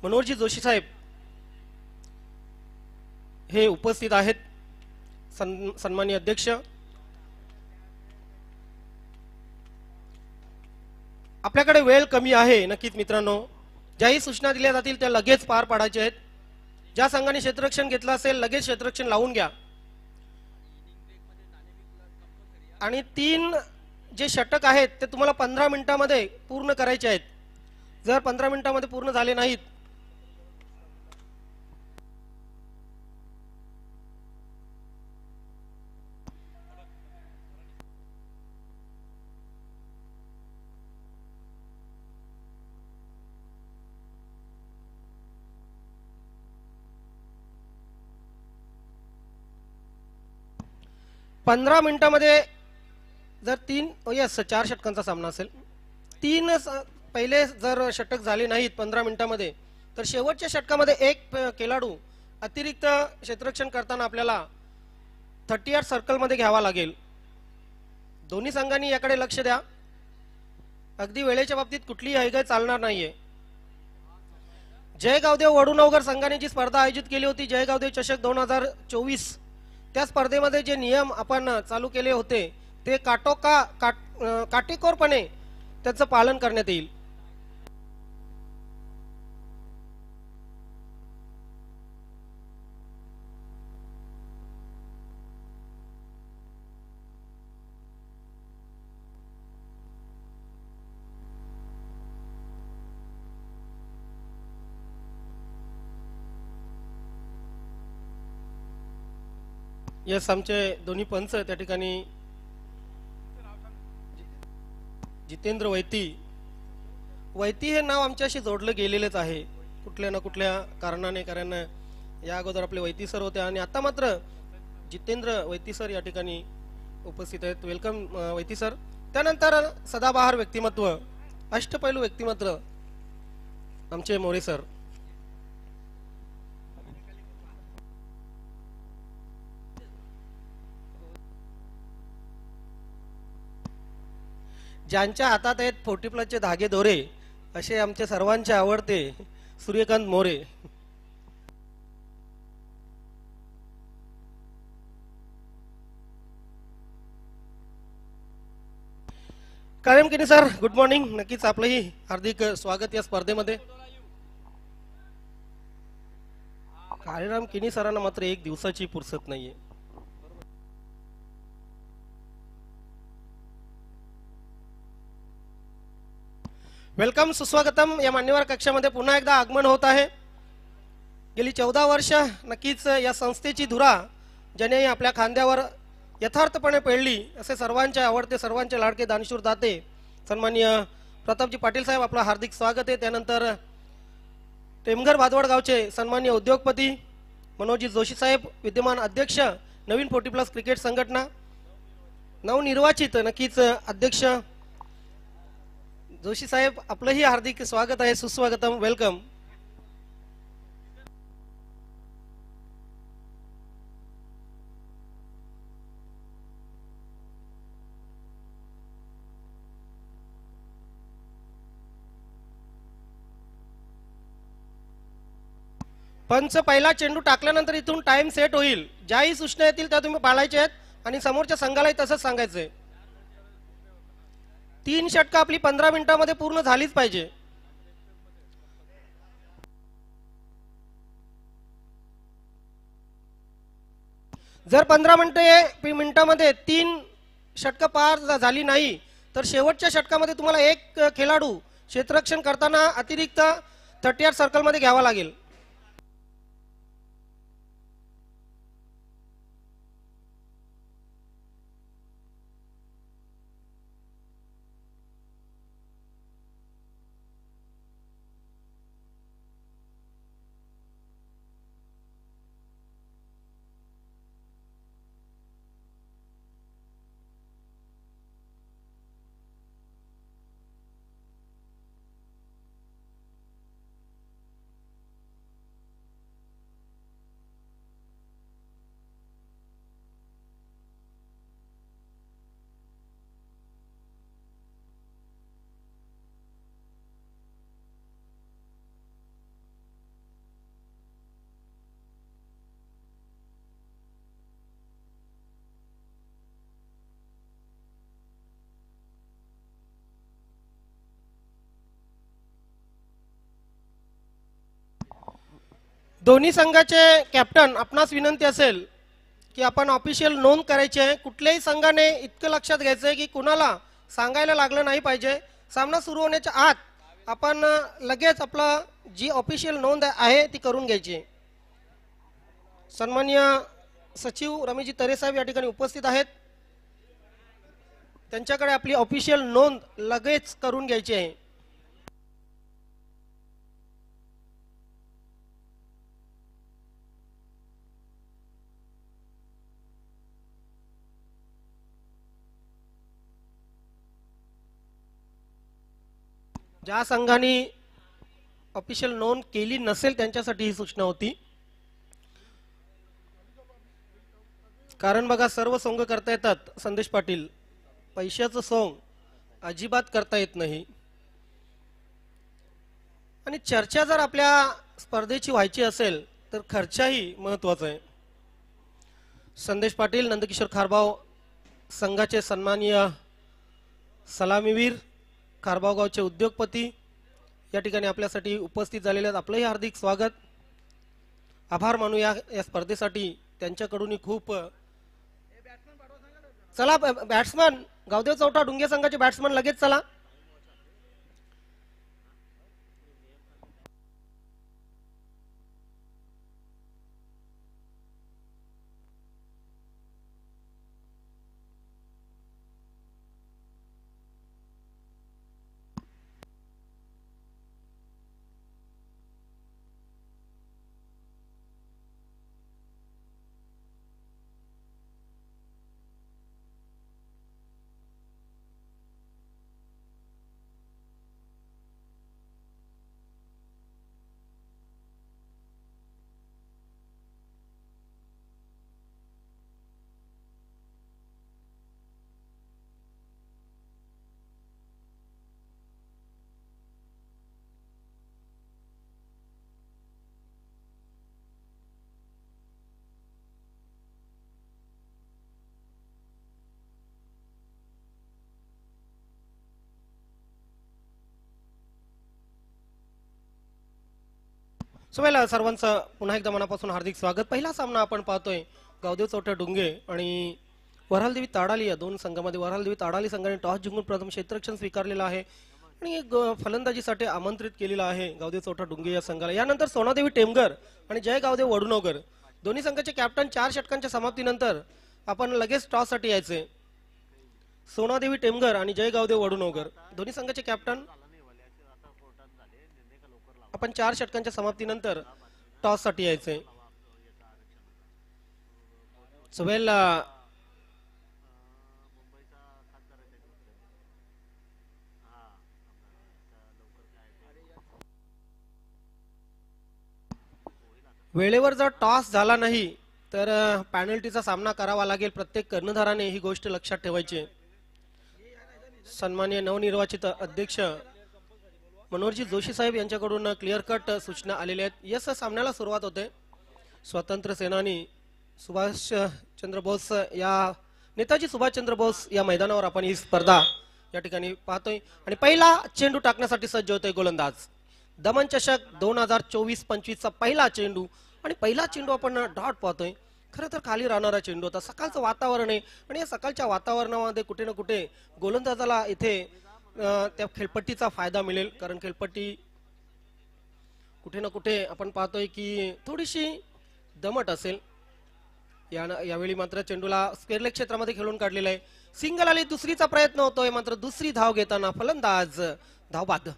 मनोहरजी जोशी साहेब हे उपस्थित आहेत. सन्माननीय अध्यक्ष, आपल्याकडे वेळ कमी आहे. नक्कीच मित्रांनो, ज्याही सूचना दिल्या जातील त्या लगेच पार पाडायच्या आहेत. ज्या संघाने क्षेत्ररक्षण घेतलं असेल लगेच क्षेत्ररक्षण लावून घ्या. आणि 3 जे षटक आहेत ते तुम्हाला 15 मिनिटांमध्ये पूर्ण करायचे आहेत. जर 15 मिनिटांमध्ये पूर्ण झाले नाहीत पंधरा मिनिटांमध्ये जर 4 षटकांचा सामना असेल, 3 पहिले जर षटक झाले नाहीत 15 मिनिटांमध्ये तर शेवटच्या षटकामध्ये एक खेळाडू अतिरिक्त क्षेत्ररक्षण करताना आपल्याला 30 सर्कलमध्ये घ्यावा लागेल. दोन्ही संघांनी याकडे लक्ष द्या. अगदी वेळेच्या बाबतीत कुठलीही हयगय चालणार नाहीये. जयगावदेव वडूनवगर संघाने जी स्पर्धा आयोजित केली होती, जयगावदेव चषक 2024, त्या स्पर्धेमध्ये जे नियम आपण चालू केले होते ते काटेकोरपणे त्याचं पालन करण्यात येईल. यस, आमचे दोन्ही पंच त्या ठिकाणी जितेंद्र वैती हे नाव आमच्याशी जोडलं गेलेलेच आहे कुठल्या ना कुठल्या कारणाने. कारण या अगोदर आपले वैती सर होते आणि आता मात्र जितेंद्र वैती सर या ठिकाणी उपस्थित आहेत. वेलकम वैती सर. त्यानंतर सदाबहार व्यक्तिमत्व, अष्टपैलू व्यक्तिमत्व आमचे मोरे सर. ज्यांच्या हातात आहेत 40+ धागे दोरे असे आमचे सर्वांचे आवडते सूर्यकांत मोरे. कायम किनी सर, गुड मॉर्निंग. नक्कीच आपलंही हार्दिक स्वागत या स्पर्धेमध्ये. काळीराम किनी सरांना मात्र एक दिवसाची फुरसत नाहीये. वेलकम, सुस्वागतम. या मान्यवर कक्षामध्ये पुन्हा एकदा आगमन होत आहे. गेली 14 वर्ष नक्कीच या संस्थेची धुरा ज्याने आपल्या खांद्यावर यथार्थपणे पेळली असे सर्वांचे आवडते, सर्वांचे लाडके दानशूर दाते सन्माननीय प्रतापजी पाटील साहेब, आपलं हार्दिक स्वागत आहे. त्यानंतर टेमघर भादवड गावचे सन्माननीय उद्योगपती मनोहरजी जोशी साहेब, विद्यमान अध्यक्ष नवीन 40+ क्रिकेट संघटना, नवनिर्वाचित नक्कीच अध्यक्ष जोशी साहेब, आपलंही हार्दिक स्वागत आहे. सुस्वागतम, वेलकम. पंच पहिला चेंडू टाकल्यानंतर इथून टाइम सेट होईल. ज्याही सूचना येतील त्या तुम्ही पाळायच्या आहेत आणि समोरच्या संघालाही तसंच सांगायचंय. 3 षटकं आपली 15 मिनिटांमध्ये पूर्ण झालीच पाहिजे. जर 15 मिनिटांमध्ये 3 षटकं पार झाली नाही तर शेवटच्या षटकामध्ये तुम्हाला एक खेळाडू क्षेत्ररक्षण करताना अतिरिक्त 30 सर्कलमध्ये घ्यावा लागेल. दोन्ही संघाचे कॅप्टन आपणास विनंती असेल की आपण ऑफिशियल नोंद करायची आहे. कुठल्याही संघाने इतकं लक्षात घ्यायचं आहे की कुणाला सांगायला लागलं नाही पाहिजे. सामना सुरू होण्याच्या आत आपण लगेच आपला जी ऑफिशियल नोंद आहे ती करून घ्यायची. सन्माननीय सचिव रमेशजी तरे साहेब या ठिकाणी उपस्थित आहेत. त्यांच्याकडे आपली ऑफिशियल नोंद लगेच करून घ्यायची आहे. ज्या संघाने ऑफिशियल नोंद केली नसेल त्यांच्यासाठी ही सूचना होती. कारण बघा सर्व सोंग करता येतात संदेश पाटील, पैशाचं सोंग अजिबात करता येत नाही. आणि चर्चा जर आपल्या स्पर्धेची व्हायची असेल तर खर्चही महत्वाचा आहे. संदेश पाटील, नंदकिशोर खारबाव संघाचे सन्माननीय सलामीवीर, खारबाव गावचे उद्योगपती या ठिकाणी आपल्यासाठी उपस्थित झालेले आहेत. आपलंही हार्दिक स्वागत. आभार मानूया या स्पर्धेसाठी त्यांच्याकडून खूप. चला बॅट्समन, गावदेव चौटा डुंगे संघाचे बॅट्समन लगेच चला. सोबत सर्वांचं पुन्हा एकदा मनापासून हार्दिक स्वागत. पहिला सामना आपण पाहतोय गावदेव चौटा डुंगे आणि वऱ्हालदेवी ताडाली या दोन संघामध्ये. वऱ्हालदेवी ताडाली संघाने टॉस जिंकून प्रथम क्षेत्ररक्षण स्वीकारलेलं आहे आणि फलंदाजीसाठी आमंत्रित केलेलं आहे गावदेव चौटा डुंगे या संघाला. यानंतर सोनादेवी टेमगर आणि जय गावदेव वडुनोगर दोन्ही संघाचे कॅप्टन 4 षटकांच्या समाप्तीनंतर आपण लगेच टॉस साठी यायचे. सोनादेवी टेमगर आणि जय गावदेव वडुनोगर दोन्ही संघाचे कॅप्टन आपण 4 षटकांच्या समाप्तीनंतर टॉस साठी यायचे. सुवेल वेळेवर जर टॉस झाला नाही तर पॅनल्टीचा सामना करावा लागेल. प्रत्येक कर्णधाराने ही गोष्ट लक्षात ठेवायची. सन्माननीय नवनिर्वाचित अध्यक्ष मनोहरजी जोशी साहेब यांच्याकडून क्लिअर कट सूचना आलेल्या आहेत. यस, सामन्याला सुरुवात होते. स्वातंत्र्य सेनानी सुभाषचंद्र बोस या नेताजी सुभाषचंद्र बोस या मैदानावर आपण ही स्पर्धा या ठिकाणी पाहतोय आणि पहिला चेंडू टाकण्यासाठी सज्ज होतोय गोलंदाज. दमन चषक 2024-25 चा पहिला चेंडू आणि पहिला चेंडू आपण डॉट पाहतोय. खरं तर खाली राहणारा चेंडू होता. सकाळचं वातावरण आहे आणि या सकाळच्या वातावरणामध्ये कुठे ना कुठे गोलंदाजाला इथे त्या खेळपट्टीचा फायदा मिळेल. कारण खेळपट्टी कुठे ना कुठे आपण पाहतोय की थोडीशी दमट असेल. यावेळी मात्र चेंडूला स्क्वेअर लेग क्षेत्रामध्ये खेळून काढलेला आहे. सिंगल आली, दुसरीचा प्रयत्न होतोय मात्र दुसरी धाव घेताना फलंदाज धावबाद.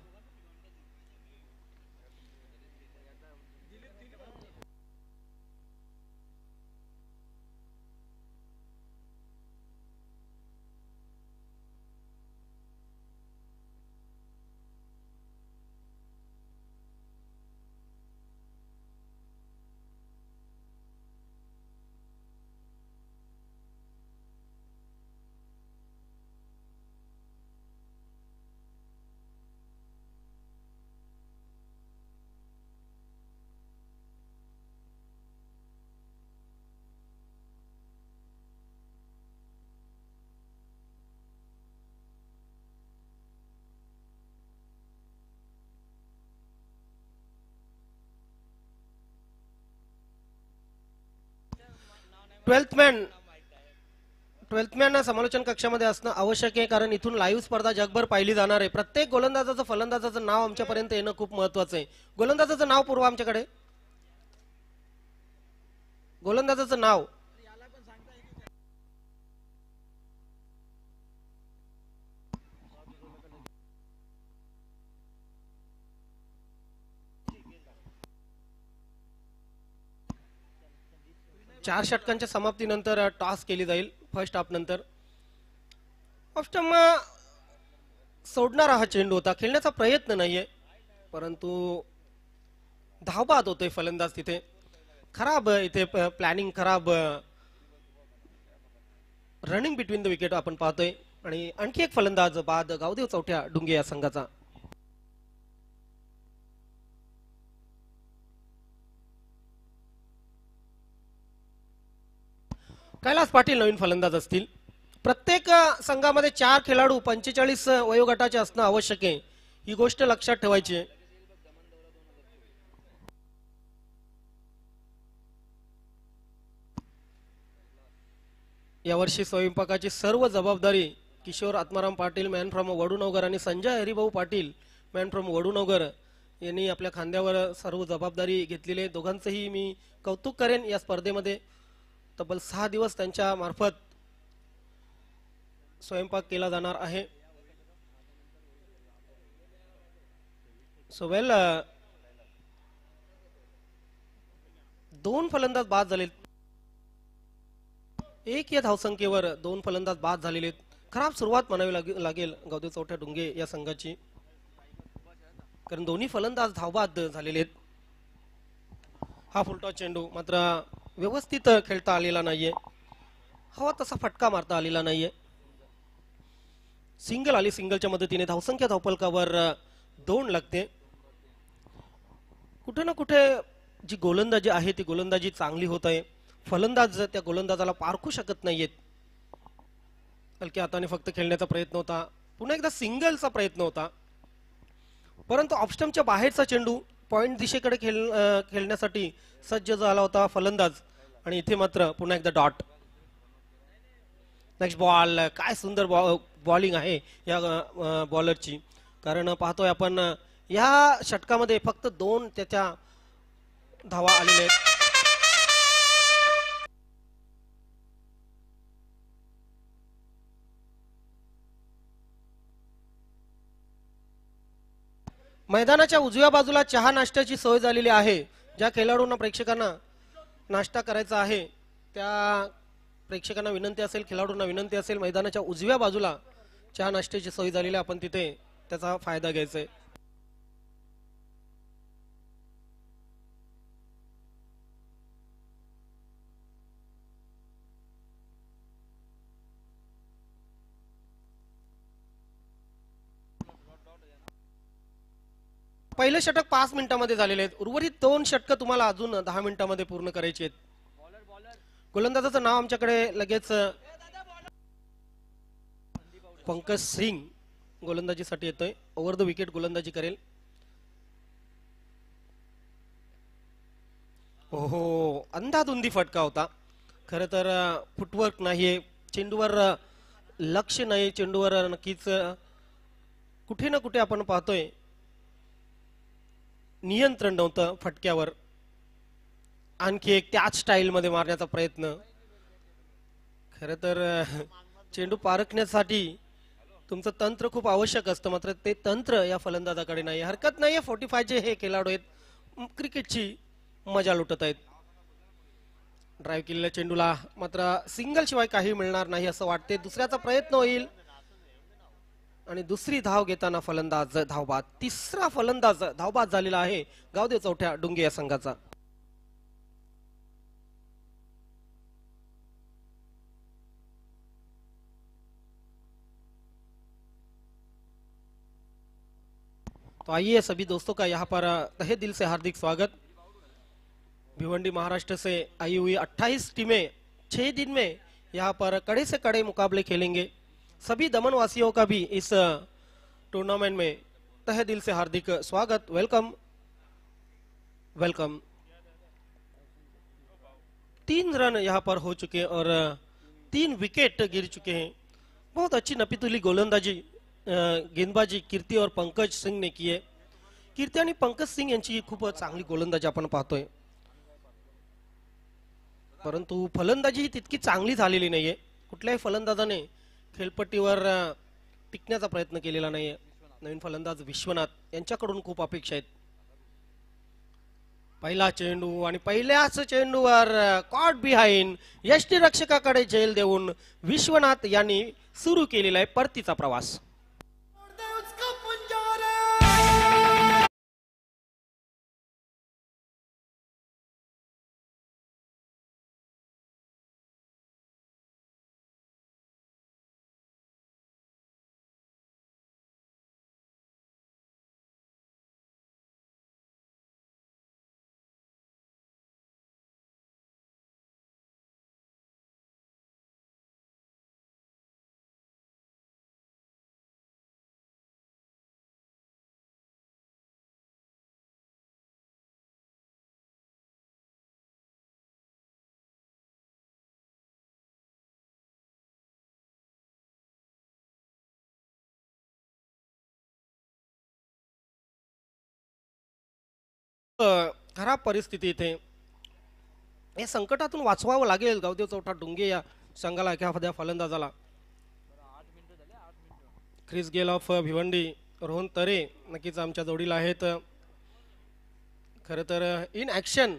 ट्वेल्थ मॅन समालोचन कक्षामध्ये असणं आवश्यक आहे, कारण इथून लाईव्ह स्पर्धा जगभर पाहिली जाणार आहे. प्रत्येक गोलंदाजाचं फलंदाजाचं नाव आमच्यापर्यंत येणं खूप महत्वाचं आहे. गोलंदाजाचं नाव पुरवा आमच्याकडे. गोलंदाजाचं नाव. चार षटकांच्या समाप्तीनंतर टॉस केली जाईल फर्स्ट हाफ नंतर. ऑफस्टम सोडणारा हा चेंडू होता, खेळण्याचा प्रयत्न नाहीये, परंतु धावबाद होतोय फलंदाज तिथे. खराब इथे प्लॅनिंग, खराब रनिंग बिटवीन द विकेट आपण पाहतोय. आणि आणखी एक फलंदाज बाद गावदेव चौथ्या डुंगे या संघाचा. कैलास पाटील नवीन फलंदाज असतील. प्रत्येक संघामध्ये 4 खेळाडू 45 वयोगटाचे असणं आवश्यक आहे, ही गोष्ट लक्षात ठेवायची आहे. यावर्षी स्वयंपाकाची सर्व जबाबदारी किशोर आत्माराम पाटील मॅन फ्रॉम वडूनगर आणि संजय हरिभाऊ पाटील मॅन फ्रॉम वडूनगर यांनी आपल्या खांद्यावर सर्व जबाबदारी घेतलेली आहे. दोघांचंही मी कौतुक करेन. या स्पर्धेमध्ये तब्बल 6 दिवस त्यांच्या मार्फत स्वयंपाक केला जाणार आहे. सो वेल, 2 फलंदाज बाद झाले. 1 या धावसंख्येवर 2 फलंदाज बाद झालेले. खराब सुरुवात म्हणावी लागेल गावदेव चौथ्या डुंगे या संघाची, कारण दोन्ही फलंदाज धावबाद झालेले आहेत. हा फुलटॉस चेंडू मात्र व्यवस्थित खेळता आलेला नाहीये, हवा तसा फटका मारता आलेला नाहीये. सिंगल आली, सिंगलच्या मदतीने धावसंख्या धावफलकावर 2 लागते. कुठे ना कुठे जी गोलंदाजी आहे ती गोलंदाजी चांगली होत आहे. फलंदाज त्या गोलंदाजाला पारखू शकत नाहीयेत. हलक्या हाताने फक्त खेळण्याचा प्रयत्न होता, पुन्हा एकदा सिंगलचा प्रयत्न होता, परंतु ऑफस्टमच्या बाहेरचा चेंडू पॉइंट दिशेकडे खेळण्यासाठी सज्ज झाला होता फलंदाज. आणि इथे मात्र पुन्हा एकदा डॉट. Next ball. काय सुंदर बॉलिंग आहे या बॉलरची, कारण पाहतोय आपण या षटकामध्ये फक्त 2 त्याच्या धावा आलेल्या आहेत. मैदानाच्या उजव्या बाजूला चहा नाश्त्याची सोय झालेली आहे. ज्या खेळाडूंना प्रेक्षकांना नाश्ता करायचा आहे त्या प्रेक्षकांना विनंती असेल, खेळाडूंना विनंती असेल, मैदानाच्या उजव्या बाजूला चहा नाश्त्याची सोय झालेली, आपण तिथे त्याचा फायदा घ्यायचा आहे. पहिले षटक 5 मिनिटांमध्ये झालेले आहेत. उर्वरित 2 षटक तुम्हाला अजून 10 मिनिटांमध्ये पूर्ण करायची आहेत. गोलंदाजाचं नाव आमच्याकडे लगेच पंकज सिंग गोलंदाजीसाठी येतोय. ओव्हर द विकेट गोलंदाजी करेल. ओहो, अंधाधुंदी फटका होता. खरं तर फुटवर्क नाहीये, चेंडूवर लक्ष नाही, चेंडूवर नक्कीच कुठे ना कुठे आपण पाहतोय नियंत्रण नव्हतं फटक्यावर. आणखी एक त्याच स्टाईल मध्ये मारण्याचा प्रयत्न. खरं तर चेंडू पारखण्यासाठी तुमचं तंत्र खूप आवश्यक असतं, मात्र ते तंत्र या फलंदाजाकडे नाही. हरकत नाहीये, 45 चे हे खेळाडू आहेत, क्रिकेटची मजा लुटत आहेत. ड्राईव्ह केलेल्या चेंडूला मात्र सिंगल शिवाय काही मिळणार नाही असं वाटते. दुसऱ्याचा प्रयत्न होईल आणि दुसरी धाव घेताना फलंदाज धावबाद. तिसरा फलंदाज धावबाद झालेला आहे गावदेव चौथ्या डुंगे या संघाचा. तो आइए सभी दोस्तों का यहाँ पर तहे दिल से हार्दिक स्वागत. भिवंडी महाराष्ट्र से आई हुई 28 टीमें 6 दिन में यहाँ पर कड़े से कड़े मुकाबले खेलेंगे. सभी दमन वासियों का भी इस टूर्नामेंट में तहे दिल से हार्दिक स्वागत. Welcome welcome. 3 रन यहाँ पर हो चुके हैं और 3 विकेट गिर चुके हैं। बहुत अच्छी नपीतुली गोलंदाजी गेंदबाजी कीर्ती और पंकज सिंग ने की आहे। कीर्ती आणि पंकज सिंग यांची खूप चांगली गोलंदाजी आपण पाहतोय, परंतु फलंदाजी ही तितकी चांगली झालेली नाहीये। कुठल्याही फलंदाजाने खेळपट्टीवर टिकण्याचा प्रयत्न केलेला नाहीये। नवीन फलंदाज विश्वनाथ यांच्याकडून खूप अपेक्षा आहेत। पहिला चेंडू आणि पहिल्याच चेंडूवर कॉट बिहाइंड यष्टीरक्षकाकडे झेल देऊन विश्वनाथ यांनी सुरू केलेला आहे परतीचा प्रवास। खराब परिस्थिती इथे, या संकटातून वाचवावं लागेल गावदेव चौथा डुंगे या संघाला एखाद्या फलंदाजाला। Chris Gayle of Bhiwandi, Rohan तरे नक्कीच आमच्या जोडीला आहेत। खरं तर इन ॲक्शन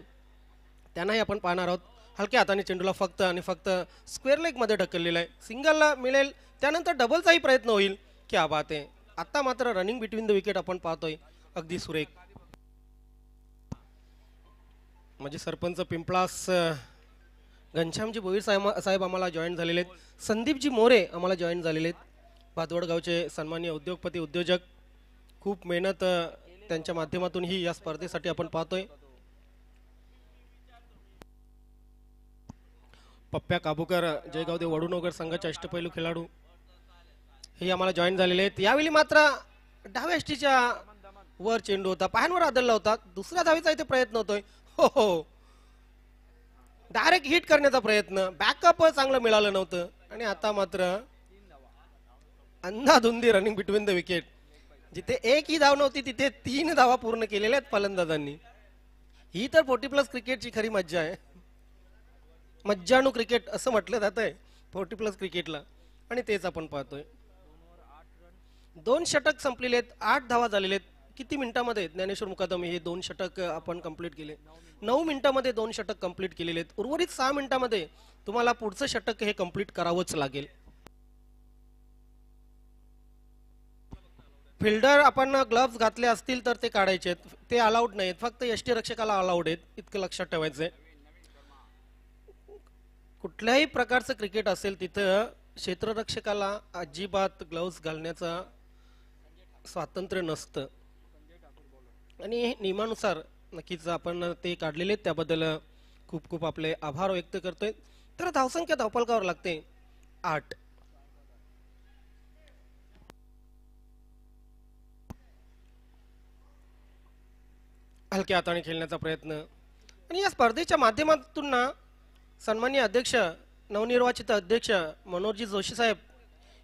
त्यांनाही आपण पाहणार आहोत। हलक्या हाताने चेंडूला फक्त आणि फक्त स्क्वेअर लेग मध्ये ढकललेला आहे। सिंगलला मिळेल त्यानंतर डबलचाही प्रयत्न होईल। क्या बात आहे। आता मात्र रनिंग बिटवीन द विकेट आपण पाहतोय, अगदी सुरेख। म्हणजे सरपंच पिंपळास घनश्यामजी भोईर साहेब आम्हाला जॉईन झालेले आहेत। संदीपजी मोरे आम्हाला जॉईन झालेले आहेत। भादवड गावचे सन्माननीय उद्योगपती उद्योजक, खूप मेहनत त्यांच्या माध्यमातून ही या स्पर्धेसाठी आपण पाहतोय। पप्प्या काबूकर जयगावदेव वडूनगर संघाचे अष्टपैलू खेळाडू हे आम्हाला जॉईन झालेले आहेत। यावेळी मात्र डाव्या यष्टीच्या वर चेंडू होता, पायांवर आदळला होता। दुसऱ्या धावेचा इथे प्रयत्न होतोय। हो, डायरेक्ट हिट करण्याचा प्रयत्न, बॅकअप चांगलं मिळालं नव्हतं आणि आता मात्र अंधाधुंदी रनिंग बिटवीन द विकेट। जिथे एकही धाव नव्हती तिथे 3 धावा पूर्ण केलेल्या आहेत फलंदाजांनी। ही तर 40+ क्रिकेटची खरी मज्जा आहे। मज्जाणू क्रिकेट असं म्हटलं जात आहे 40+ क्रिकेटला, आणि तेच आपण पाहतोय। 2 षटक संपलेले आहेत, 8 धावा झालेले आहेत। किती मिनिटांमध्ये ज्ञानेश्वर मुकादम हे 2 षटक आपण कंप्लीट केले? 9 मिनिटांमध्ये 2 षटक कंप्लीट केलेले आहेत। उर्वरित 6 मिनिटांमध्ये तुम्हाला पुढचं षटक हे कंप्लीट करावंच लागेल। फिल्डर आपण ग्लव्स घातले असतील तर ते काढायचे आहेत, ते अलाउड नाहीत, फक्त यष्टीरक्षकाला अलाउड आहेत, इतकं लक्षात ठेवायचंय। कुठल्याही प्रकारचं क्रिकेट असेल तिथं क्षेत्ररक्षकाला अजिबात ग्लव्स घालण्याचा स्वातंत्र्य नसतं, आणि नियमानुसार नक्कीच आपण ते काढलेले, त्याबद्दल खूप खूप आपले आभार व्यक्त करतोय। तर धावसंख्या धावफलकावर लागते 8। हलक्या हाताने खेळण्याचा प्रयत्न, आणि या स्पर्धेच्या माध्यमातून ना सन्माननीय अध्यक्ष, नवनिर्वाचित अध्यक्ष मनोहरजी जोशी साहेब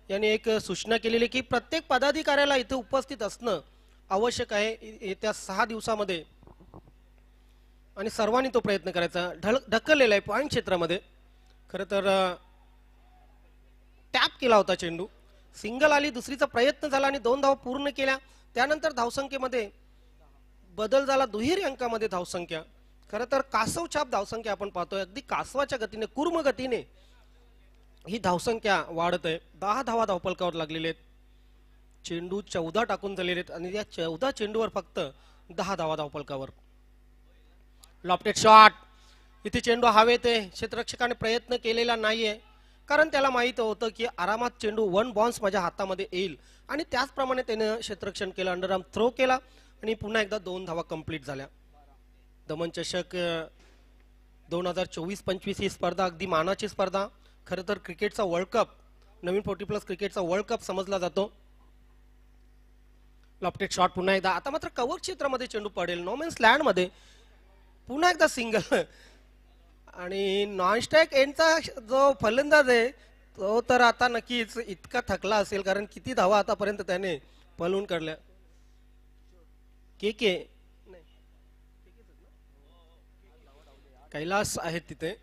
यांनी एक सूचना केलेली की प्रत्येक पदाधिकाऱ्याला इथे उपस्थित असणं आवश्यक आहे येत्या 6 दिवसामध्ये, आणि सर्वांनी तो प्रयत्न करायचा। ढकललेला आहे पॉइंट क्षेत्रामध्ये। खरं तर टॅप केला होता चेंडू, सिंगल आली, दुसरीचा प्रयत्न झाला आणि 2 धावा पूर्ण केल्या। त्यानंतर धावसंख्येमध्ये बदल झाला, दुहेरी अंकामध्ये धावसंख्या। खरं तर कासव छाप धावसंख्या आपण पाहतोय, अगदी कासवाच्या गतीने, कूर्म गतीने ही धावसंख्या वाढत आहे। 10 धावा धावफलकावर लागलेले आहेत। चेंडू 14 टाकून झालेले आहेत आणि या 14 चेंडूवर फक्त 10 धावा धावफलकावर। लॉफ्टेड शॉट, इथे चेंडू हवेत आहे, क्षेत्ररक्षकाने प्रयत्न केलेला नाहीये, कारण त्याला माहित होतं की आरामात चेंडू 1 बाउन्स माझ्या हातामध्ये येईल, आणि त्याचप्रमाणे त्याने क्षेत्ररक्षण केलं, अंडरआर्म थ्रो केला आणि पुन्हा एकदा 2 धावा कंप्लीट झाल्या। दमन चषक 2024-25 ही स्पर्धा अगदी मानाची स्पर्धा। खरं तर क्रिकेटचा वर्ल्ड कप, नवीन 40+ क्रिकेटचा वर्ल्ड कप समजला जातो। लॉफ्टेड शॉट पुन्हा एकदा, आता मात्र कव्हर क्षेत्रामध्ये चेंडू पडेल, नो मॅन्स लँड मध्ये पुन्हा एकदा सिंगल। आणि नॉनस्ट्राईक एंडचा जो फलंदाज आहे तो तर आता नक्कीच इतका थकला असेल, कारण किती धावा आतापर्यंत त्याने पळून काढल्या. के कैलास आहेत तिथे,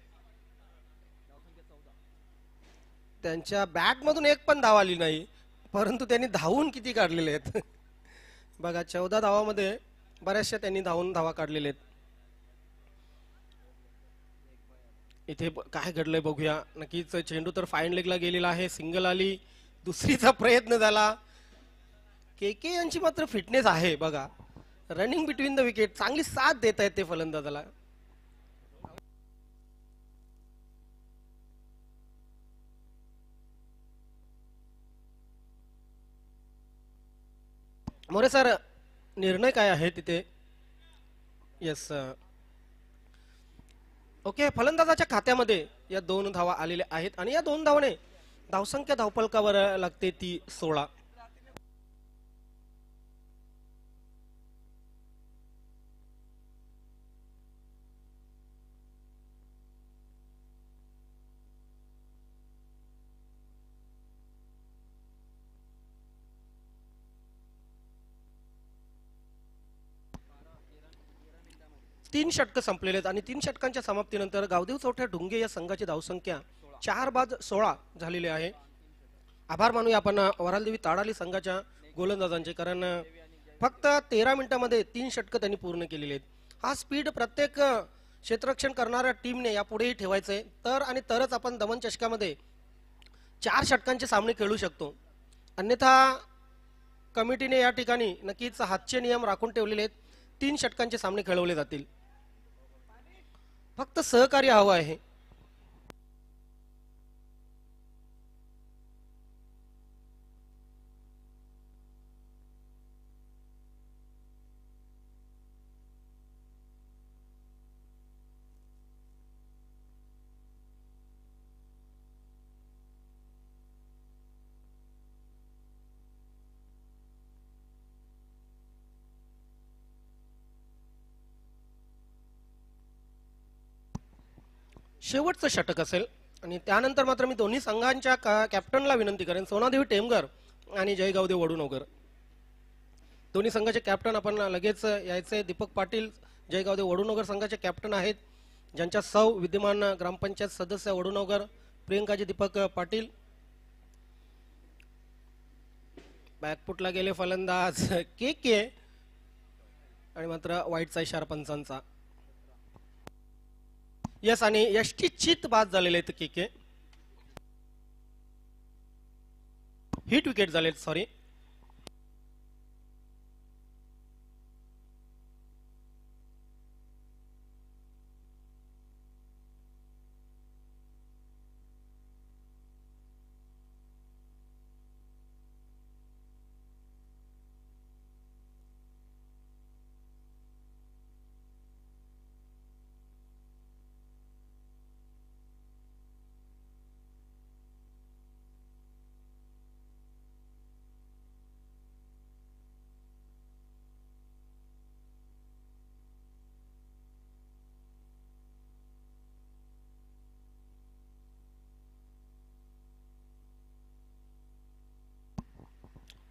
त्यांच्या बॅट मधून एक पण धाव आली नाही, परंतु त्यांनी धावून किती काढलेले आहेत. बघा 14 धावामध्ये बऱ्याचशा त्यांनी धावा काढलेल्या आहेत. इथे काय घडलंय बघूया. नक्कीच चेंडू तर फाईन लेगला गेलेला आहे, सिंगल आली, दुसरीचा प्रयत्न झाला. के यांची मात्र फिटनेस आहे बघा, रनिंग बिटवीन द विकेट चांगली साथ देत आहेत ते फलंदाजाला. मोरे सर, निर्णय काय आहे तिथे? Yes, okay. फलंदाजाच्या खात्यामध्ये या 2 धावा आलेल्या आहेत आणि या 2 धावाने धावसंख्या धावफलकावर लागते ती 16. तीन षटकं संपलेले आहेत आणि 3 षटकांच्या समाप्तीनंतर गावदेव चौठ्या ढुंगे या संघाची धावसंख्या 4/16 झालेली आहे. आभार मानूया आपण वरालदेवी ताडाली संघाच्या गोलंदाजांचे, कारण फक्त 13 मिनिटांमध्ये 3 षटकं त्यांनी पूर्ण केलेली आहेत. हा स्पीड प्रत्येक क्षेत्ररक्षण करणाऱ्या टीमने यापुढेही ठेवायचंय, तर आणि तरच आपण दमन चषकामध्ये 4 षटकांचे सामने खेळू शकतो. अन्यथा कमिटीने या ठिकाणी नक्कीच हातचे नियम राखून ठेवलेले आहेत. 3 षटकांचे सामने खेळवले जातील. फक्त सहकार्य हवं आहे. शेवटचं षटक असेल आणि त्यानंतर मात्र मी दोन्ही संघांच्या कॅप्टनला विनंती करेन, सोनादेवी टेमगर आणि जयगावदेव वडुनवकर. दोन्ही संघाचे कॅप्टन आपण लगेच यायचे. दीपक पाटील जयगावदेव वडुनवकर संघाचे कॅप्टन आहेत, ज्यांच्या सौ विद्यमान ग्रामपंचायत सदस्य वडुनवकर प्रियंकाजी दीपक पाटील. बॅकफुटला गेले फलंदाज के आणि मात्र वाईटचा इशारा पंचांचा. यस, आणि यष्टीचित बाद झालेले आहेत के. हिट विकेट झाले, सॉरी.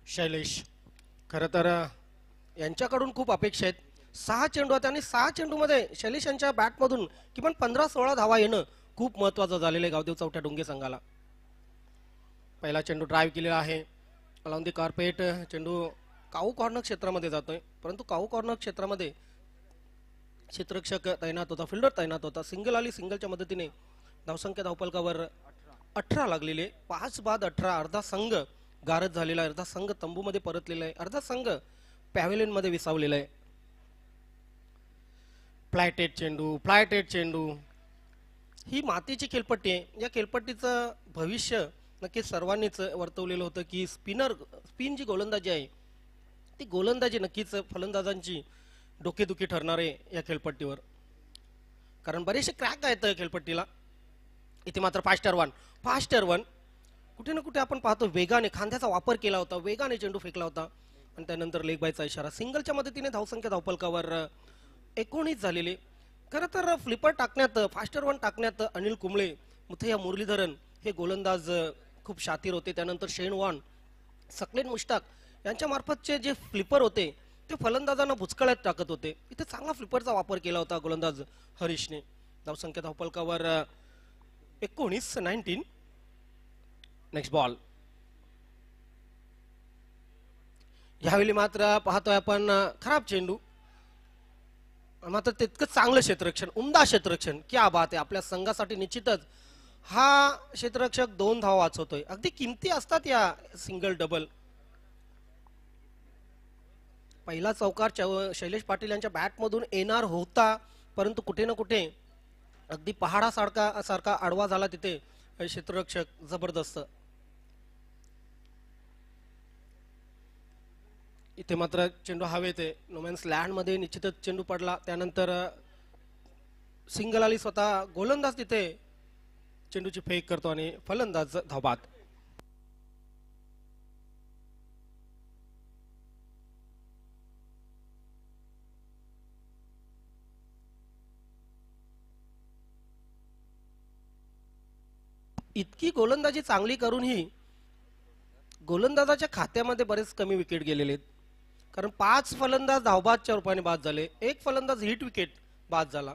शैलेश, खरं तर यांच्याकडून खूप अपेक्षा आहेत. 6 चेंडू आहेत आणि 6 चेंडूमध्ये शैलेश यांच्या बॅटमधून किमान 15-16 धावा येणं खूप महत्वाचं झालेलं आहे गावदेव चौठ्या डोंगे संघाला. पहिला चेंडू ड्राईव्ह केलेला आहे अलॉंग दी कार्पेट. चेंडू काऊ कॉर्नर क्षेत्रामध्ये जातोय, परंतु काऊ कॉर्नर क्षेत्रामध्ये क्षेत्ररक्षक तैनात होता, फिल्डर तैनात होता. सिंगल आली, सिंगलच्या मदतीने धावसंख्या धावफलकावर 18 लागलेले. 5/18. अर्धा संघ गारद झालेला आहे, अर्धा संघ तंबूमध्ये परतलेला आहे, अर्धा संघ पॅव्हेलियन मध्ये विसावलेला आहे. फ्लायटेड चेंडू ही मातीची खेळपट्टी आहे. या खेळपट्टीचं भविष्य नक्कीच सर्वांनीच वर्तवलेलं होतं की स्पिन जी गोलंदाजी आहे ती गोलंदाजी नक्कीच फलंदाजांची डोकेदुखी ठरणार आहे या खेळपट्टीवर, कारण बरेचसे क्रॅक आहेत खेळपट्टीला. इथे मात्र फास्टर वन कुठे ना कुठे आपण पाहतो वेगाने खांद्याचा वापर केला होता, वेगाने चेंडू फेकला होता आणि त्यानंतर लेग बायचा इशारा. सिंगलच्या मदतीने धावसंख्या धावफलकावर 19 झालेली. खरं तर फ्लिपर टाकण्यात, फास्टर वन टाकण्यात अनिल कुंबळे, मुथय्या मुरलीधरन हे गोलंदाज खूप शातीर होते. त्यानंतर शेन वॉन, सकलेन मुश्ताक यांच्या मार्फतचे जे फ्लिपर होते ते फलंदाजांना बुचकळ्यात टाकत होते. इथे चांगला फ्लिपरचा वापर केला होता गोलंदाज हरीशने. धावसंख्या धावफलकावर 19. Next ball. यावेळी मात्र पाहतोय आपण खराब चेंडू, मात्र तितकंच चांगलं क्षेत्ररक्षण, उमदा क्षेत्ररक्षण. क्या बात आहे. आपल्या संघासाठी निश्चितच हा क्षेत्ररक्षक 2 धावा वाचवतोय. अगदी किमती असतात या सिंगल डबल. पहिला चौकार शैलेश पाटील यांच्या बॅटमधून येणार होता, परंतु कुठे ना कुठे अगदी पहाडासारखा आडवा झाला तिथे क्षेत्ररक्षक. जबरदस्त. इथे मात्र चेंडू हवेत आहे. नोमॅन्स लँड मध्ये निश्चितच चेंडू पडला. त्यानंतर सिंगल आली. स्वतः गोलंदाज तिथे चेंडूची फेक करतो आणि फलंदाज धावबाद. इतकी गोलंदाजी चांगली करूनही गोलंदाजाच्या खात्यामध्ये बरेच कमी विकेट गेलेले आहेत. कारण 5 फलंदाज धावबादच्या रूपाने बाद झाले, 1 फलंदाज हिट विकेट बाद झाला.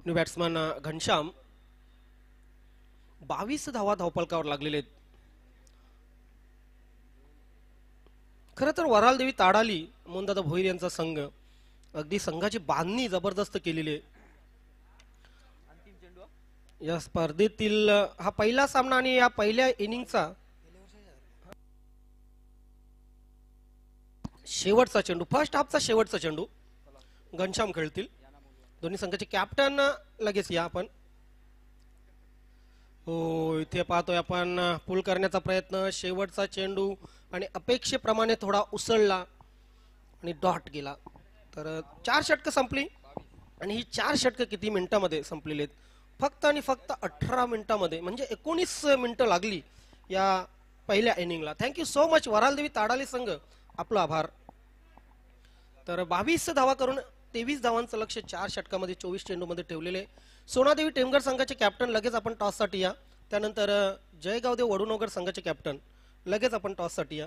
बॅट्समन घनश्याम 22 धावा धावफलकावर लागलेले आहेत. खरं तर वरालदेवी ताडाली, मोहनदादा भोईर यांचा संघ अगदी संघाची बांधणी जबरदस्त केलेली आहे. या स्पर्धेतील हा पहिला सामना आणि या पहिल्या इनिंगचा शेवटचा चेंडू, फर्स्ट हाफचा शेवटचा चेंडू घनश्याम खेळतील. दोन्ही संघाचे कॅप्टन लगेच या आपण. हो, इथे पाहतोय आपण पुल करण्याचा प्रयत्न, शेवटचा चेंडू आणि अपेक्षेप्रमाणे थोडा उसळला आणि डॉट गेला. तर 4 षटकं संपली आणि ही 4 षटकं किती मिनिटांमध्ये संपलेली आहेत? फक्त आणि फक्त 18 मिनिटांमध्ये, म्हणजे 19 मिनिटं लागली या पहिल्या इनिंगला. थँक्यू सो मच वरालदेवी ताडाली संघ, आपला आभार. तर 22 धावा करून 23 धावांचं लक्ष 4 षटकामध्ये 24 चेंडूमध्ये ठेवलेले. सोनादेवी टेमघर संघाचे कॅप्टन लगेच आपण टॉससाठी या. त्यानंतर जयगावदेव वडुनगर संघाचे कॅप्टन लगेच आपण टॉससाठी या.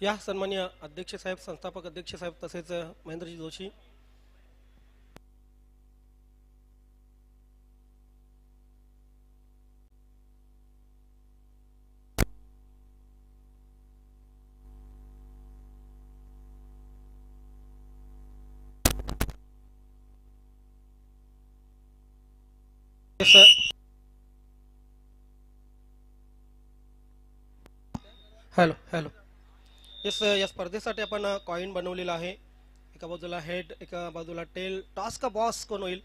या सन्माननीय अध्यक्ष साहेब, संस्थापक अध्यक्ष साहेब, तसेच महेंद्रजी जोशी. Hello hello. येस, या स्पर्धेसाठी आपण कॉइन बनवलेला आहे. एका बाजूला हेड, एका बाजूला टेल. टॉस का बॉस कोण होईल?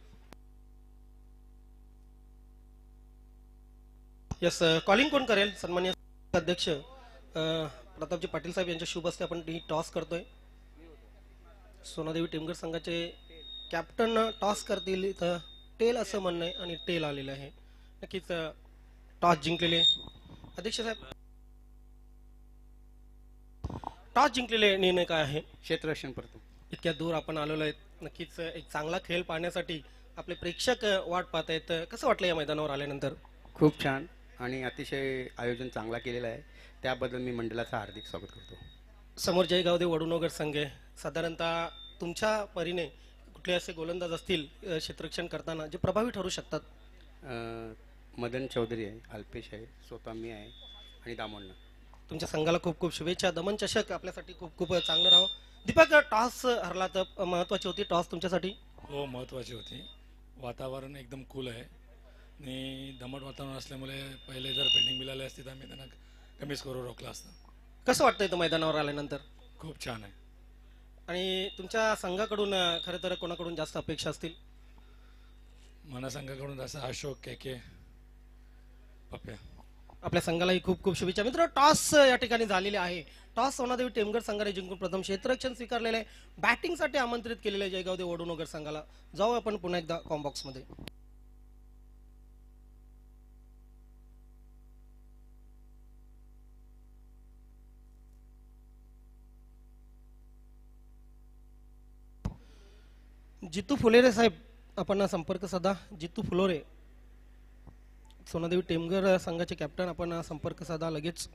येस, कॉलिंग कोण करेल? सन्माननीय अध्यक्ष प्रतापजी पाटील साहेब यांच्या शुभ हस्ते आपण ही टॉस करतोय. सोनादेवी टेमघर संघाचे कॅप्टन टॉस करतील. इथं टेल असं म्हणणं आहे आणि टेल आलेलं आहे. नक्कीच टॉस जिंकलेले अध्यक्ष साहेब. टॉस जिंकलेले निर्णय काय आहे? क्षेत्ररक्षण करतो. इतक्या दूर आपण आलेलो आहेत. नक्कीच एक चांगला खेळ पाहण्यासाठी आपले प्रेक्षक वाट पाहत आहेत. कसं वाटलं या मैदानावर आल्यानंतर? खूप छान आणि अतिशय आयोजन चांगला केलेला आहे, त्याबद्दल मी मंडळाचं हार्दिक स्वागत करतो. समोर जयगावदेव वडुनगर संघ आहे. साधारणतः तुमच्या परीने कुठले असे गोलंदाज असतील क्षेत्ररक्षण करताना जे प्रभावी ठरू शकतात? मदन चौधरी आहे, अल्पेश आहे, स्वतः मी आहे आणि दामोन्ना. तुमच्या संघाला खूप खूप शुभेच्छा. दमन चषक आपल्यासाठी खूप खूप चांगलं राहो. दीपक, टॉस हरला तर महत्वाची होती टॉस तुमच्यासाठी? हो, महत्त्वाची होती. वातावरण एकदम कूल आहे आणि दमट वातावरण असल्यामुळे पहिले जर पेंडिंग मिळाले असते तर आम्ही त्यांना कमी स्कोर रोखला असता. कसं वाटतं इथं मैदानावर आल्यानंतर? खूप छान आहे. आणि तुमच्या संघाकडून खरं तर कोणाकडून जास्त अपेक्षा असतील? मना संघाकडून जसं अशोक केके पप्प्या. आपल्या संघालाही खूप खूप शुभेच्छा. मित्र, टॉस या ठिकाणी झालेले आहे. टॉस सोनादेवी टेमघर संघाने जिंकून प्रथम क्षेत्ररक्षण स्वीकारलेले आहे. बॅटिंगसाठी आमंत्रित केलेले आहे जयगाव वडूनगर संघाला. जाऊ आपण पुन्हा एकदा कॉम्बॉक्स मध्ये. जितू फुलेरे साहेब, आपण संपर्क साधा. जितू फुलोरे, सोनादेवी टेमघर संघाचे कॅप्टन, आपण संपर्क साधा लगेच.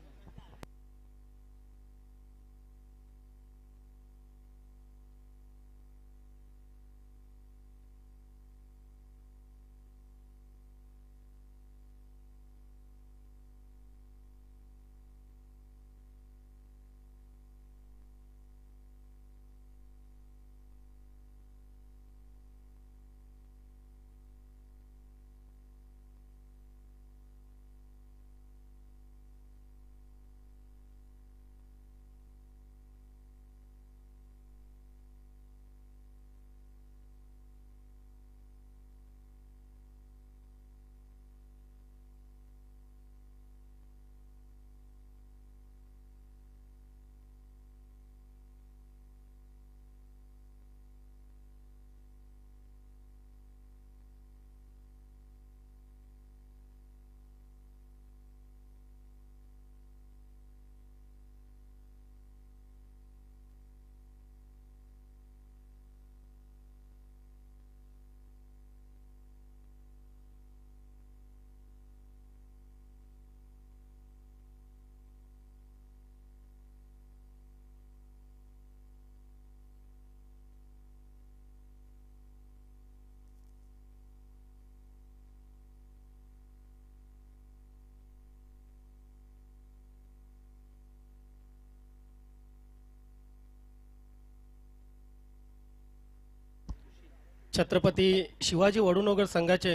छत्रपती शिवाजी वडूनगर संघाचे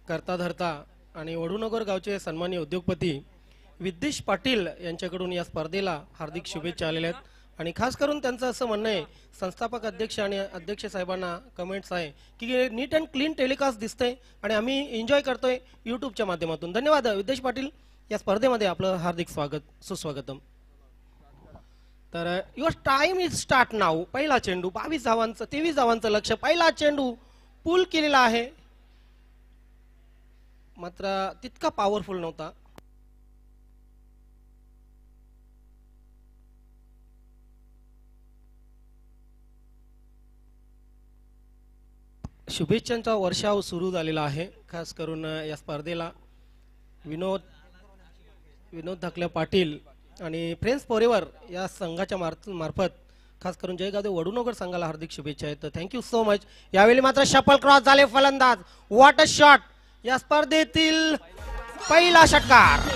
करता धरता आणि वडूनगर गावचे सन्माननीय उद्योगपती विद्येश पाटील यांच्याकडून या स्पर्धेला हार्दिक शुभेच्छा आलेल्या आहेत. आणि खास करून त्यांचं असं म्हणणं आहे, संस्थापक अध्यक्ष आणि अध्यक्ष साहेबांना कमेंट्स आहे की नीट अँड क्लीन टेलिकास्ट दिसतंय आणि आम्ही एन्जॉय करतोय यूट्यूबच्या माध्यमातून. धन्यवाद विद्येश पाटील, या स्पर्धेमध्ये आपलं हार्दिक सुस्वागतम. तर your time is start now. पहिला चेंडू 22 धावांचं 23 धावांचं लक्ष. पहिला चेंडू पूल केलेला आहे, मात्र तितका पॉवरफुल नव्हता. शुभेच्छांचा वर्षाव सुरू झालेला आहे. खास करून या स्पर्धेला विनोद धाकल्या पाटील आणि फ्रेंड्स फॉरेवर या संघाच्या मार्फत खास करून जयगाव वडूनगर संघाला हार्दिक शुभेच्छा आहेत. Thank you so much. यावेळी मात्र शफल क्रॉस झाले फलंदाज. What a shot. या स्पर्धेतील पहिला षटकार.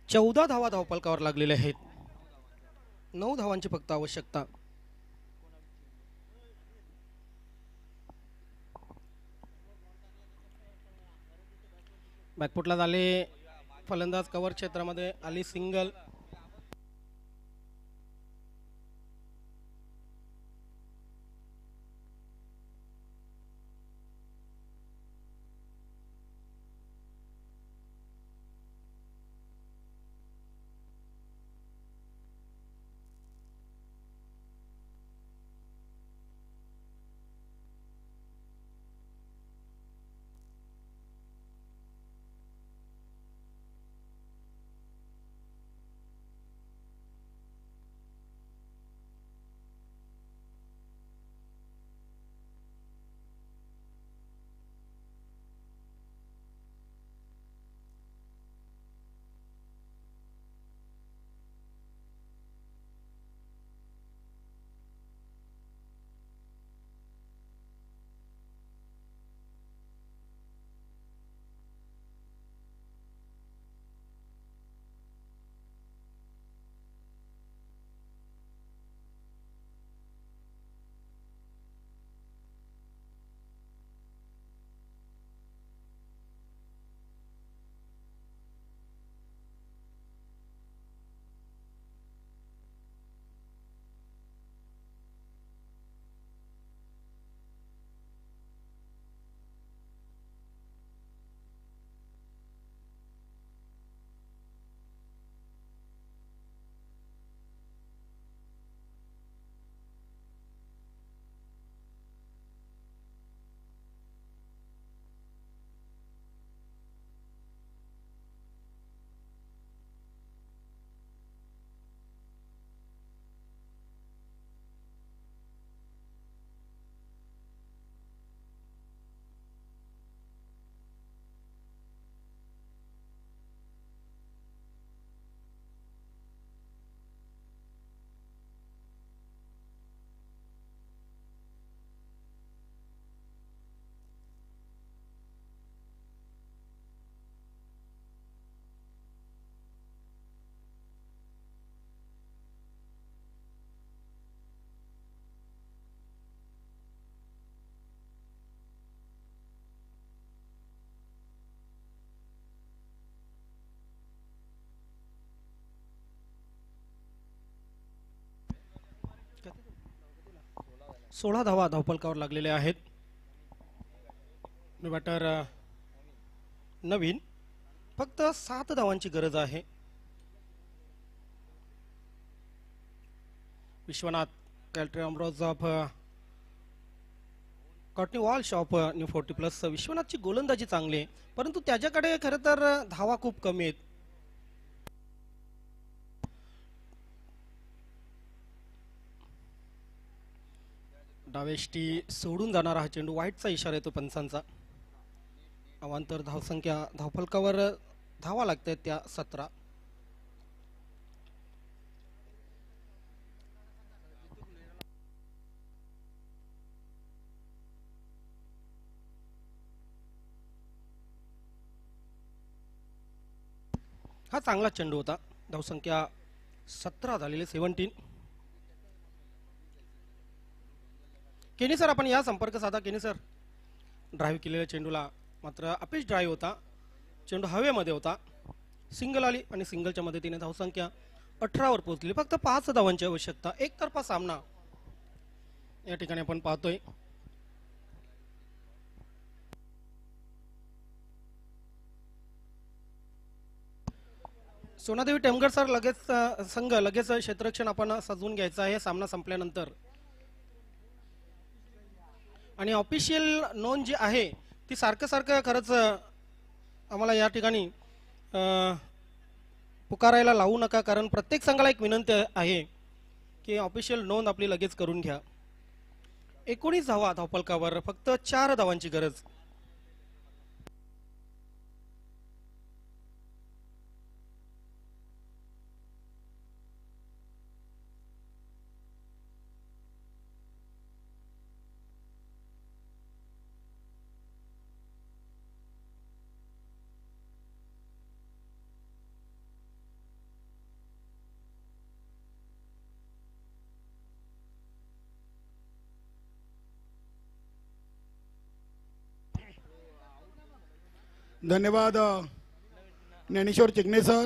14 धावा धावफलकावर लागलेल्या आहेत. 9 धावांची फक्त आवश्यकता. बॅकफुटला झाले फलंदाज, कव्हर क्षेत्रामध्ये आली सिंगल. सोळा धावा धावफलकावर लागलेल्या आहेत. बॅटर नवीन, फक्त 7 धावांची गरज आहे. Vishwanath Curtly Ambrose off Courtney Walsh off new 40+. विश्वनाथची गोलंदाजी चांगली आहे, परंतु त्याच्याकडे खरं तर धावा खूप कमी आहेत. डावेष्टी सोडून जाणारा हा चेंडू, वाईटचा इशारा येतो पंचांचा. अवांतर धावसंख्या धावफलकावर धावा लागत आहेत त्या 17. हा चांगला चेंडू होता. धावसंख्या 17 झालेली, 17. केनी सर, आपण या संपर्क साधा. केनी सर, ड्राईव्ह केलेल्या चेंडूला मात्र अपेच ड्राईव्ह होता. चेंडू हवेमध्ये होता, सिंगल आली आणि सिंगलच्या मदतीने धावसंख्या 18 वर पोहोचली. फक्त 5 धावांची आवश्यकता. एकतर्फा सामना या ठिकाणी आपण पाहतोय. सोनादेवी टेमगड सर, लगेच क्षेत्ररक्षण आपण सजवून घ्यायचं आहे सामना संपल्यानंतर. आणि ऑफिशियल नोंद जी आहे ती सारखं खरंच आम्हाला या ठिकाणी पुकारायला लावू नका, कारण प्रत्येक संघाला एक विनंती आहे की ऑफिशियल नोंद आपली लगेच करून घ्या. 19 धावा धावफलकावर, फक्त 4 धावांची गरज. धन्यवाद ज्ञानेश्वर चिकणे सर.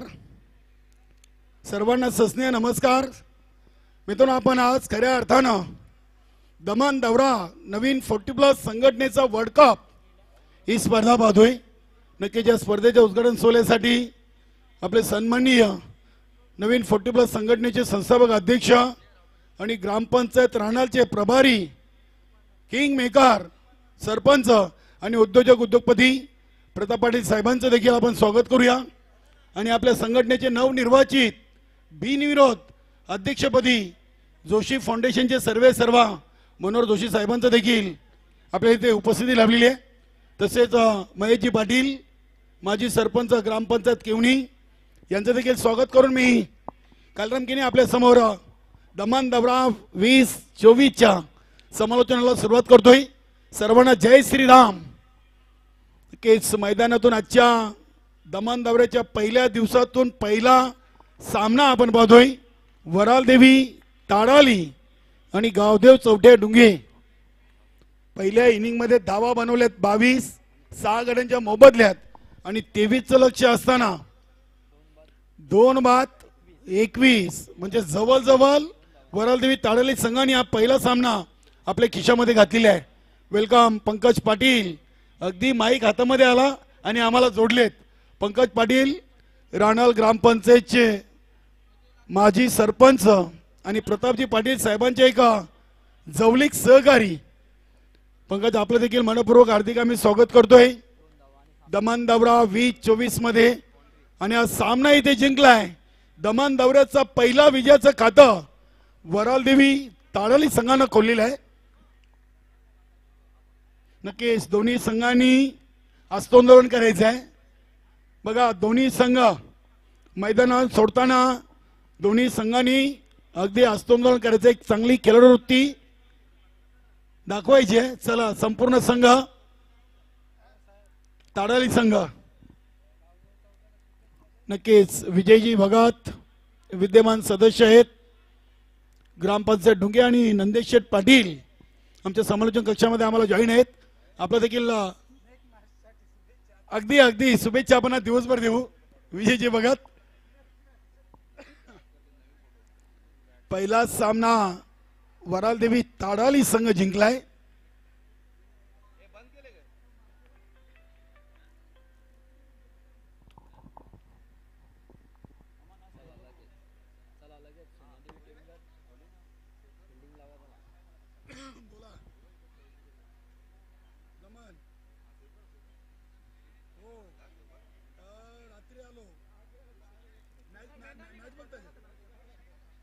सर्वांना सस्नेह नमस्कार. मित्रांनो, आपण आज खऱ्या अर्थानं दमन दौरा नवीन 40+ संघटनेचा वर्ल्ड कप ही स्पर्धा पाहतोय. नक्कीच या स्पर्धेच्या उद्घाटन सोहळ्यासाठी आपले सन्माननीय नवीन 40+ संघटनेचे संस्थापक अध्यक्ष आणि ग्रामपंचायत राहण्याचे प्रभारी किंग मेकर सरपंच आणि उद्योजपती प्रताप पाटील साहेबांचं देखील आपण स्वागत करूया. आणि आपल्या संघटनेचे नवनिर्वाचित बिनविरोध अध्यक्षपदी जोशी फाउंडेशनचे सर्वेसर्वा मनोहर जोशी साहेबांचं देखील आपल्या इथे उपस्थिती लाभलेली आहे. तसेच महेशजी पाटील माजी सरपंच ग्रामपंचायत केवणी यांचं देखील स्वागत करून मी कालरामकीने आपल्या समोर दमन दौरा 2024च्या समालोचनाला सुरुवात करतोय. सर्वांना जय श्रीराम. केस मैदानातून आजच्या दमन दौऱ्याच्या पहिल्या दिवसातून पहिला सामना आपण पाहतोय. वराल देवी ताडाली आणि गावदेव चौठे डुंगे. पहिल्या इनिंगमध्ये धावा बनवल्यात 22, 6 गड्यांच्या मोबदल्यात आणि 23चं लक्ष असताना 2-21 म्हणजे जवळजवळ वरालदेवी ताडाली संघाने हा पहिला सामना आपल्या खिशामध्ये घातलेला आहे. वेलकम पंकज पाटील. अगदी माईक हातामध्ये आला आणि आम्हाला जोडलेत. पंकज पाटील राणाल ग्रामपंचायतचे माजी सरपंच आणि प्रतापजी पाटील साहेबांचे एक जवळीक सहकारी. पंकज, आपलं देखील मनपूर्वक हार्दिक आम्ही स्वागत करतोय दमन दौरा 2024 मध्ये. आणि हा सामना इथे जिंकलाय. दमन दौऱ्याचा पहिला विजयाचं खातं वरालदेवी ताडाली संघानं खोललेलं आहे. नक्कीच दोन्ही संघांनी हस्तांदोलन करायचं आहे. बघा, दोन्ही संघ मैदानात सोडताना दोन्ही संघांनी अगदी हस्तांदोलन करायचं. एक चांगली खेळवृत्ती दाखवायची आहे. चला, संपूर्ण संघ ताडाली संघ नक्कीच विजयजी भगत विद्यमान सदस्य आहेत. ग्रामपंचायत ढुंगे आणि नंदेश शेठ पाटील आमच्या समालोचन कक्षामध्ये आम्हाला जॉईन आहेत. आपलं देखील अगदी अगदी शुभेच्छा आपण दिवसभर देऊ. विजयजी भगत. पहिला सामना वरालदेवी ताडाली संघ जिंकलाय. रात्री आलो मॅच बघताय.